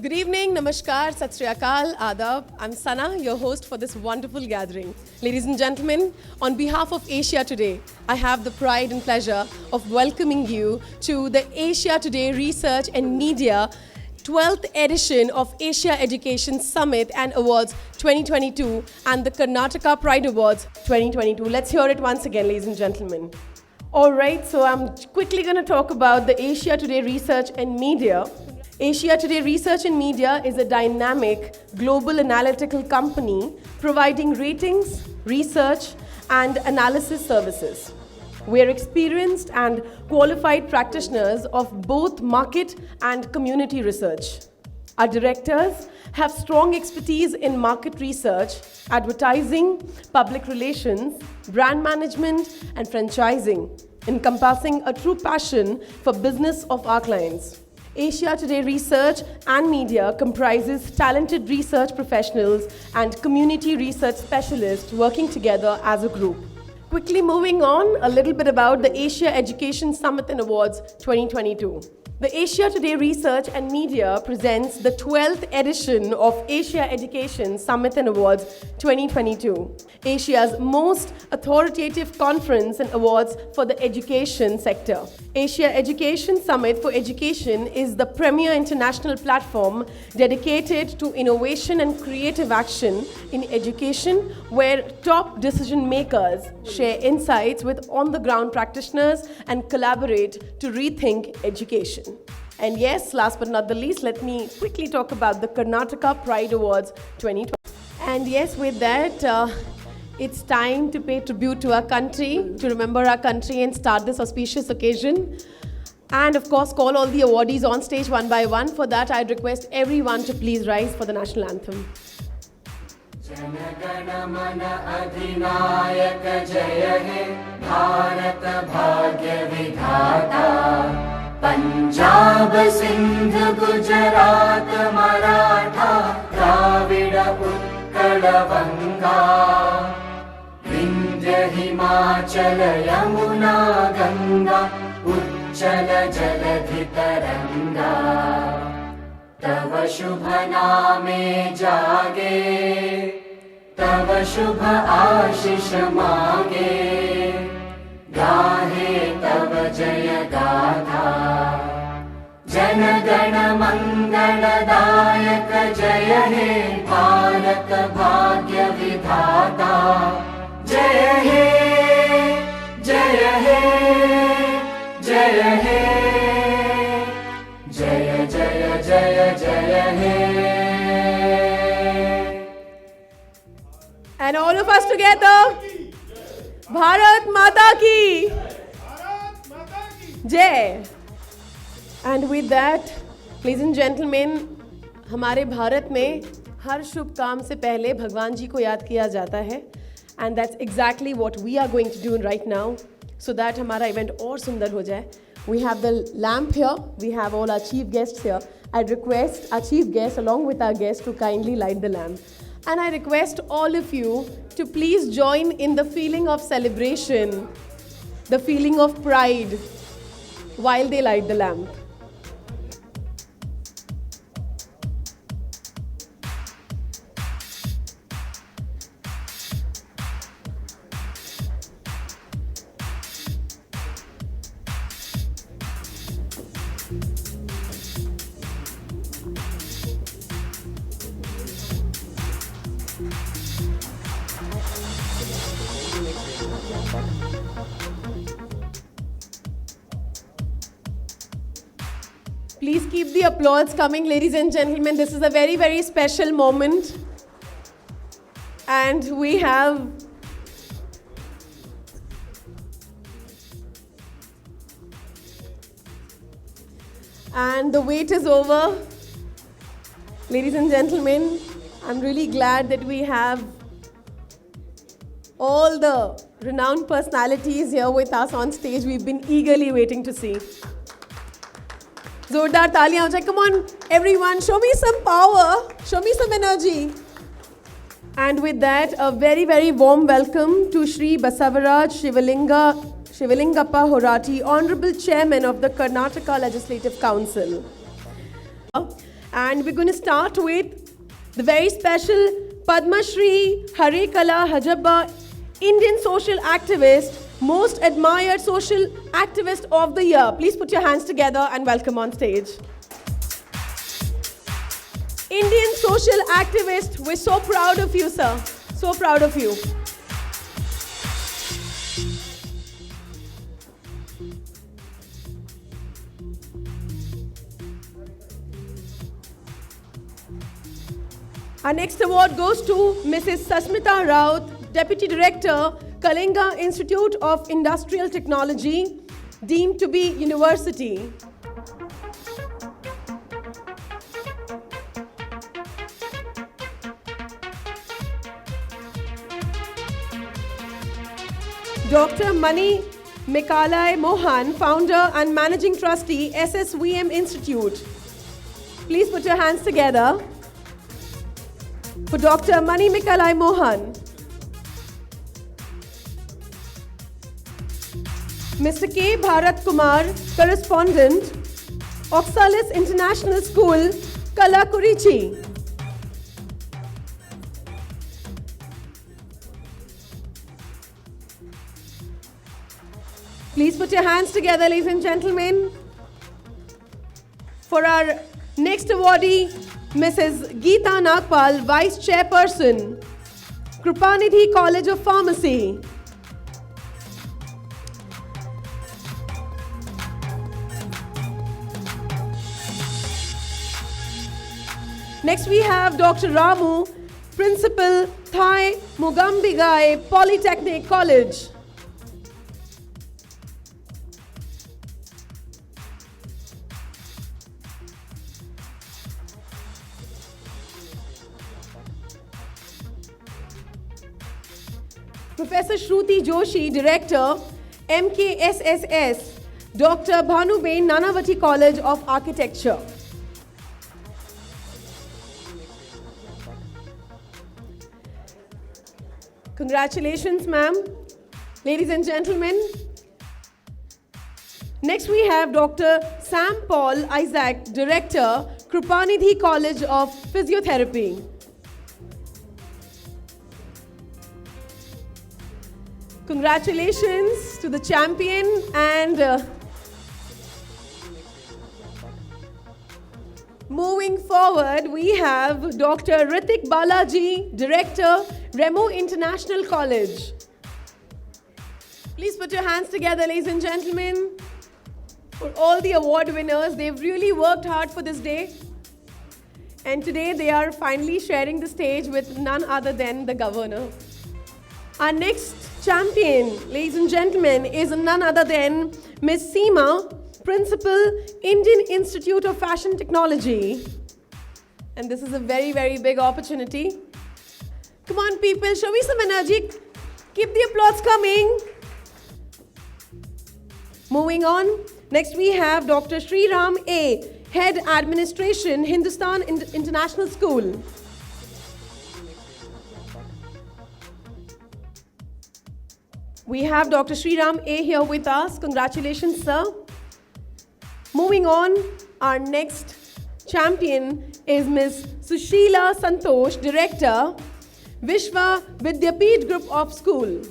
Good evening, namaskar, sat sri akal, adab. I'm Sana, your host for this wonderful gathering. Ladies and gentlemen, on behalf of Asia Today, I have the pride and pleasure of welcoming you to the Asia Today Research and Media 12th edition of Asia Education Summit and Awards 2022 and the Karnataka Pride Awards 2022. Let's hear it once again, ladies and gentlemen. All right, so I'm quickly going to talk about the Asia Today Research and Media. Asia Today Research and Media is a dynamic global analytical company providing ratings, research, and analysis services. We are experienced and qualified practitioners of both market and community research. Our directors have strong expertise in market research, advertising, public relations, brand management, and franchising, encompassing a true passion for business of our clients. Asia Today Research and Media comprises talented research professionals and community research specialists working together as a group. Quickly moving on, a little bit about the Asia Education Summit and Awards 2022. The Asia Today Research and Media presents the 12th edition of Asia Education Summit and Awards 2022, Asia's most authoritative conference and awards for the education sector. Asia Education Summit for Education is the premier international platform dedicated to innovation and creative action in education, where top decision makers share insights with on-the-ground practitioners and collaborate to rethink education. And yes, last but not the least, let me quickly talk about the Karnataka Pride Awards 2020. And yes, with that, it's time to pay tribute to our country, to remember our country and start this auspicious occasion. And of course, call all the awardees on stage one by one. For that, I'd request everyone to please rise for the national anthem. जनगण मन अधिनायक जय हे भारत भाग्य विधाता पंजाब सिंध गुजरात मराठा द्राविड उत्कल बंगा विंध्य हिमाचल यमुना गंगा उच्चल जलधि तरंगा तव शुभ नामे जागे तव शुभ आशीष मागे गाहे तव जय गाथा जन गण मंगलदायक जय हे भारत भाग्य विधाता जय हे जय हे जय हे जय जय जय जय हे And all of us together, Bharat Mata Ki Jai. And with that, ladies and gentlemen, हमारे भारत में हर शुभ काम से पहले भगवान जी को याद किया जाता है. And that's exactly what we are going to do right now, so that हमारा event और सुंदर हो जाए. We have the lamp here. We have all our chief guests here. I request our chief guest along with our guests to kindly light the lamp. And I request all of you to please join in the feeling of celebration, the feeling of pride while they light the lamp. Please keep the applause coming, ladies and gentlemen. This is a very, very special moment. And we have and the wait is over. Ladies and gentlemen, I'm really glad that we have all the renowned personalities here with us on stage. We've been eagerly waiting to see. Zordar taaliyan ho jaye. Come on, everyone, show me some power, show me some energy. And with that, a very, very warm welcome to Shri Basavaraj Shivalingappa Horati, Honorable Chairman of the Karnataka Legislative Council. And we're going to start with the very special Padma Shri Hare Kala Hajabba, Indian social activist, most admired social activist of the year. Please put your hands together and welcome on stage. Indian social activist, we're so proud of you, sir. So proud of you. Our next award goes to Mrs. Sasmita Raut, Deputy Director, Kalinga Institute of Industrial Technology, deemed to be university. Dr. Mani Mekalai Mohan, Founder and Managing Trustee, SSVM Institute. Please put your hands together for Dr. Mani Mekalai Mohan. Mr. K. Bharat Kumar, Correspondent, Oxalis International School, Kallakurichi. Please put your hands together, ladies and gentlemen. For our next awardee, Mrs. Geeta Nagpal, Vice Chairperson, Kripanidhi College of Pharmacy. Next we have Dr. Ramu, Principal, Thai Mugambigai Polytechnic College. Professor Shruti Joshi, Director, MKSSS, Dr. Bhanuben Nanavati College of Architecture. Congratulations, ma'am. Ladies and gentlemen, next we have Dr. Sam Paul Isaac, Director, Kripanidhi College of Physiotherapy. Congratulations to the champion and moving forward, we have Dr. Ritik Balaji, Director, Remo International College. Please put your hands together, ladies and gentlemen, for all the award winners. They've really worked hard for this day. And today they are finally sharing the stage with none other than the governor. Our next champion, ladies and gentlemen, is none other than Ms. Seema, Principal, Indian Institute of Fashion Technology. And this is a very, very big opportunity. Come on, people, show me some energy. Keep the applause coming. Moving on, next we have Dr. Sriram A., Head Administration, Hindustan International School. We have Dr. Sriram A. here with us. Congratulations, sir. Moving on, our next champion is Ms. Sushila Santosh, Director, Vishwa Vidyapeeth Group of School.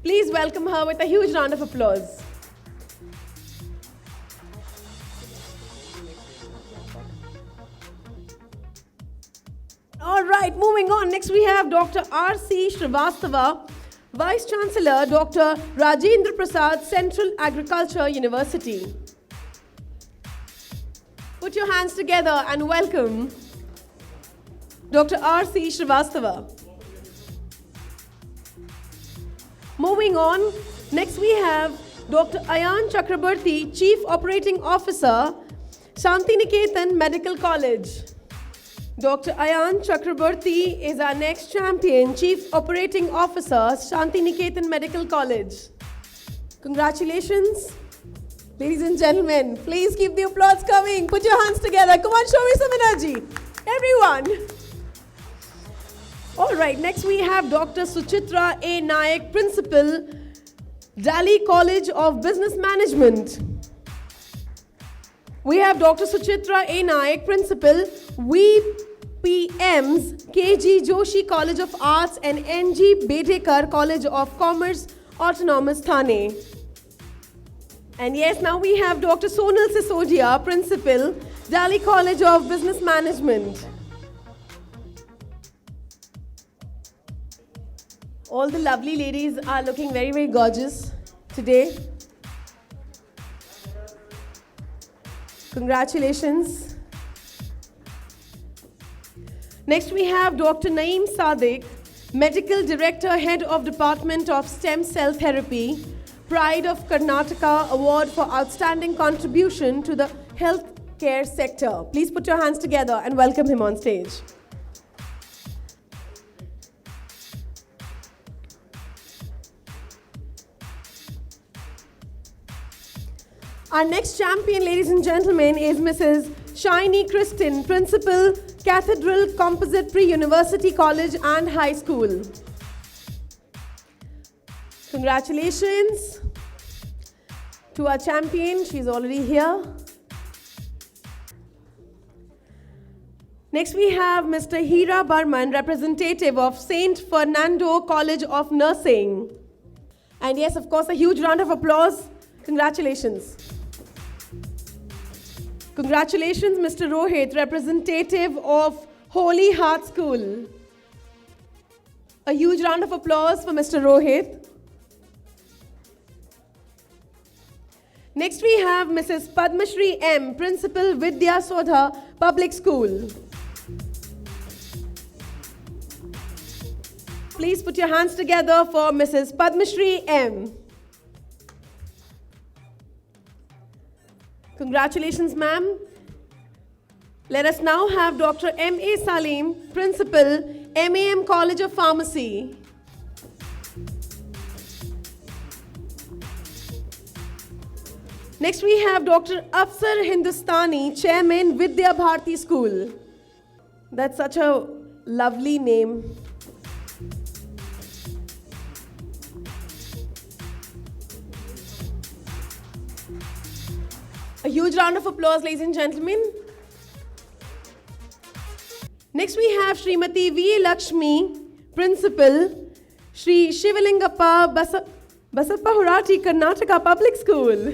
Please welcome her with a huge round of applause. All right, moving on. Next we have Dr. R.C. Srivastava, Vice Chancellor, Dr. Rajendra Prasad, Central Agriculture University. Put your hands together and welcome Dr. R.C. Srivastava. Moving on, next we have Dr. Ayan Chakrabarti, Chief Operating Officer, Shantiniketan Medical College. Dr. Ayan Chakrabarti is our next champion, Chief Operating Officer, Shantiniketan Medical College. Congratulations. Ladies and gentlemen, please keep the applause coming. Put your hands together. Come on, show me some energy. Everyone. All right, next we have Dr. Suchitra A. Nayak, Principal, Delhi College of Business Management. We have Dr. Suchitra A. Naik, Principal, VPM's KG Joshi College of Arts and NG Bedekar College of Commerce, Autonomous Thane. And yes, now we have Dr. Sonal Sisodia, Principal, Delhi College of Business Management. All the lovely ladies are looking very, very gorgeous today. Congratulations. Next we have Dr. Naeem Sadiq, Medical Director, Head of Department of Stem Cell Therapy, Pride of Karnataka Award for Outstanding Contribution to the Healthcare Sector. Please put your hands together and welcome him on stage. Our next champion, ladies and gentlemen, is Mrs. Shiny Kristen, Principal, Cathedral Composite Pre-University College and High School. Congratulations to our champion. She's already here. Next we have Mr. Hira Barman, representative of St. Fernando College of Nursing. And yes, of course, a huge round of applause. Congratulations. Congratulations, Mr. Rohit, representative of Holy Heart School. A huge round of applause for Mr. Rohit. Next we have Mrs. Padmashri M, Principal, Vidya Sodha Public School. Please put your hands together for Mrs. Padmashri M. Congratulations, ma'am. Let us now have Dr. M.A. Salim, Principal, MAM College of Pharmacy. Next we have Dr. Afsar Hindustani, Chairman, Vidya Bharati School. That's such a lovely name. A huge round of applause, ladies and gentlemen. Next we have Srimati V. Lakshmi, Principal, Sri Shivalingappa Basappa Hurati, Karnataka Public School.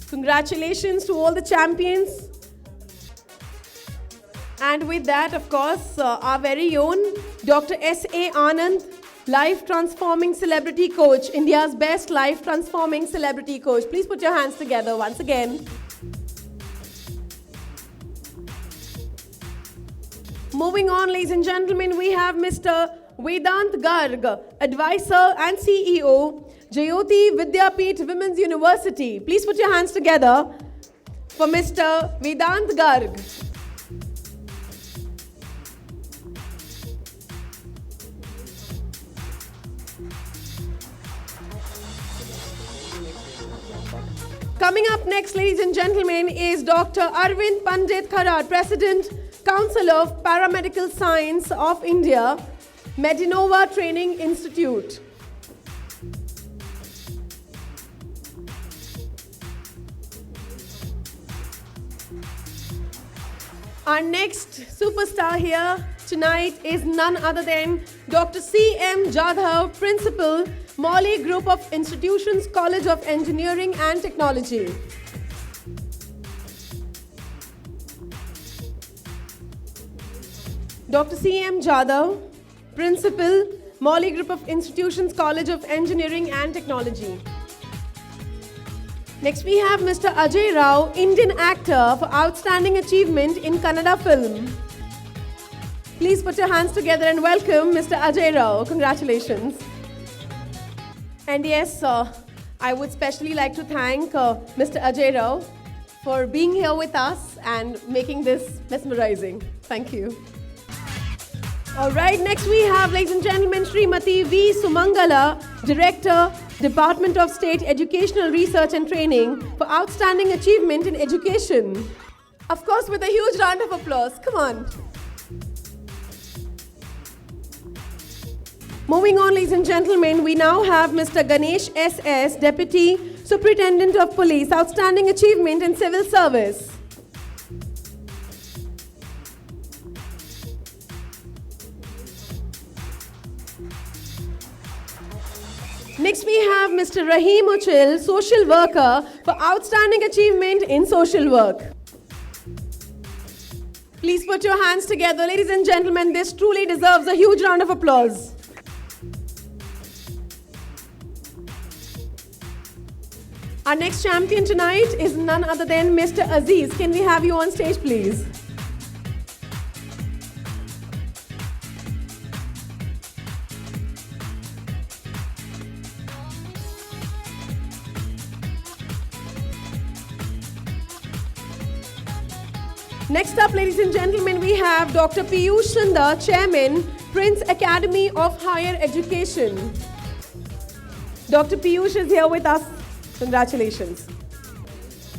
Congratulations to all the champions. And with that, of course, our very own Dr. S.A. Anand, Life Transforming Celebrity Coach, India's best life transforming celebrity coach. Please put your hands together once again. Moving on, ladies and gentlemen, we have Mr. Vedant Garg, Advisor and CEO, Jayoti Vidyapeeth Women's University. Please put your hands together for Mr. Vedant Garg. Coming up next, ladies and gentlemen, is Dr. Arvind Pandit Kharar, President, Council of Paramedical Science of India, Medinova Training Institute. Our next superstar here tonight is none other than Dr. C.M. Jadhav, Principal, Molly Group of Institutions, College of Engineering and Technology. Dr. C.M. Jadhav, Principal, Molly Group of Institutions, College of Engineering and Technology. Next we have Mr. Ajay Rao, Indian actor for outstanding achievement in Kannada film. Please put your hands together and welcome Mr. Ajay Rao. Congratulations. And yes, I would especially like to thank Mr. Ajay Rao for being here with us and making this mesmerizing. Thank you. All right, next we have, ladies and gentlemen, Srimati V. Sumangala, Director, Department of State Educational Research and Training for outstanding achievement in education. Of course, with a huge round of applause. Come on. Moving on, ladies and gentlemen, we now have Mr. Ganesh S.S., Deputy Superintendent of Police, Outstanding Achievement in Civil Service. Next, we have Mr. Rahim Uchil, Social Worker, for Outstanding Achievement in Social Work. Please put your hands together. Ladies and gentlemen, this truly deserves a huge round of applause. Our next champion tonight is none other than Mr. Aziz. Can we have you on stage, please? Next up, ladies and gentlemen, we have Dr. Piyush Sundar, Chairman, Prince Academy of Higher Education. Dr. Piyush is here with us. Congratulations.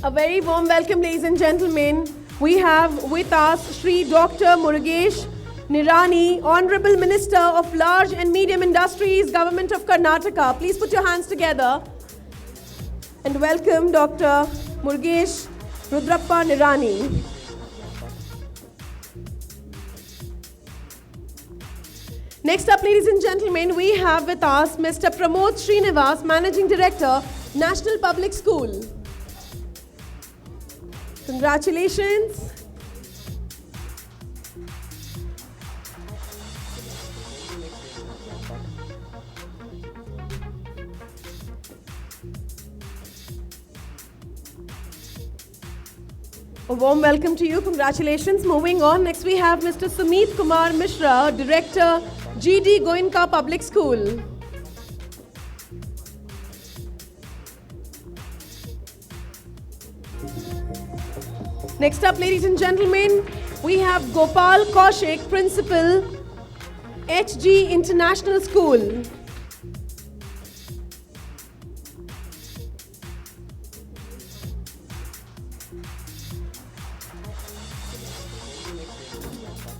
A very warm welcome, ladies and gentlemen. We have with us Shri Dr. Murugesh Nirani, Honorable Minister of Large and Medium Industries, Government of Karnataka. Please put your hands together and welcome Dr. Murugesh Rudrappa Nirani. Next up, ladies and gentlemen, we have with us Mr. Pramod Srinivas, Managing Director, National Public School. Congratulations. A warm welcome to you. Congratulations. Moving on, next we have Mr. Sumit Kumar Mishra, Director, GD Goenka Public School. Next up, ladies and gentlemen, we have Gopal Kaushik, Principal, HG International School.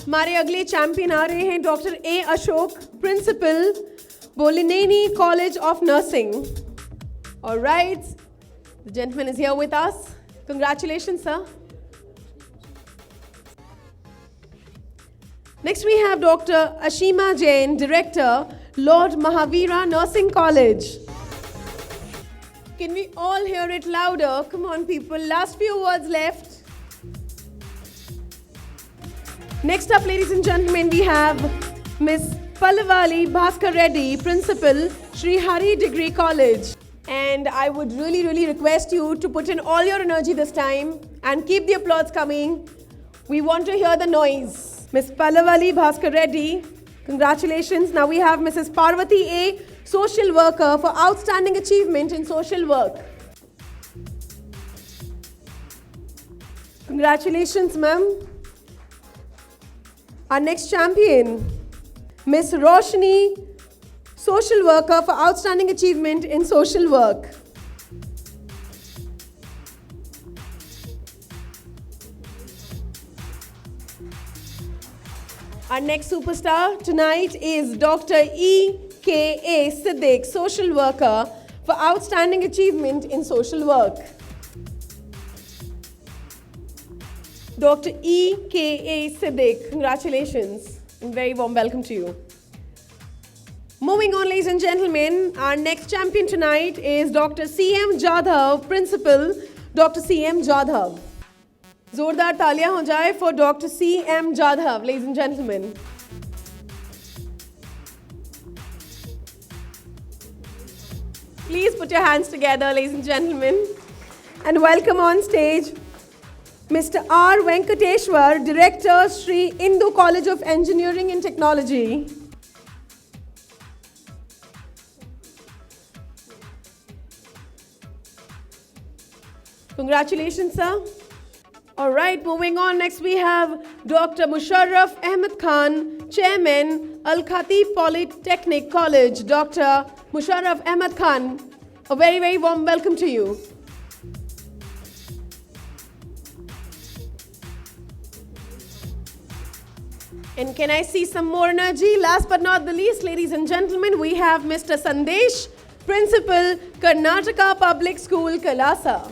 हमारे अगले champion आ रहे हैं doctor A Ashok, principal, Bolineni college of nursing. All right, the gentleman is here with us. Congratulations, sir. Next we have Dr. Ashima Jain, Director, Lord Mahavira Nursing College. Can we all hear it louder? Come on, people. Last few words left. Next up, ladies and gentlemen, we have Miss Pallavali Bhaskar Reddy, Principal, Sri Hari Degree College. And I would really request you to put in all your energy this time and keep the applause coming. We want to hear the noise. Miss Pallavali Bhaskar Reddy, congratulations. Now we have Mrs. Parvati A, Social Worker, for Outstanding Achievement in Social Work. Congratulations, ma'am. Our next champion, Miss Roshni, Social Worker, for Outstanding Achievement in Social Work. Our next superstar tonight is Dr. E.K.A. Siddiq, Social Worker, for Outstanding Achievement in Social Work. Dr. E.K.A. Siddiq, congratulations and very warm welcome to you. Moving on, ladies and gentlemen, our next champion tonight is Dr. C.M. Jadhav, Principal, Dr. C.M. Jadhav. जोरदार तालियां हो जाए for Dr. C.M. Jadhav, ladies and gentlemen. Please put your hands together, ladies and gentlemen, and welcome on stage Mr. R. Venkateshwar, Director, Sri Indu College of Engineering and Technology. Congratulations, sir. All right, moving on. Next we have Dr. Musharraf Ahmed Khan, Chairman, Al-Khatib Polytechnic College. Dr. Musharraf Ahmed Khan, a very warm welcome to you. And can I see some more energy? Last but not the least, ladies and gentlemen, we have Mr. Sandesh, Principal, Karnataka Public School, Kalasa.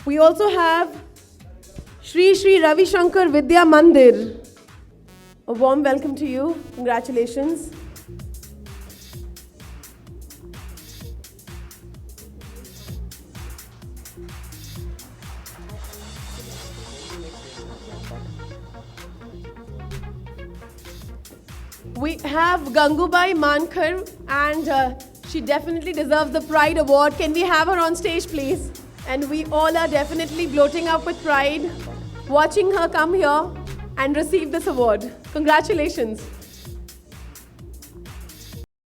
We also have Shri Ravi Shankar Vidya Mandir. A warm welcome to you. Congratulations. We have Gangubai Mankar, and she definitely deserves the Pride Award. Can we have her on stage, please? And we all are definitely bloating up with pride watching her come here and receive this award. Congratulations.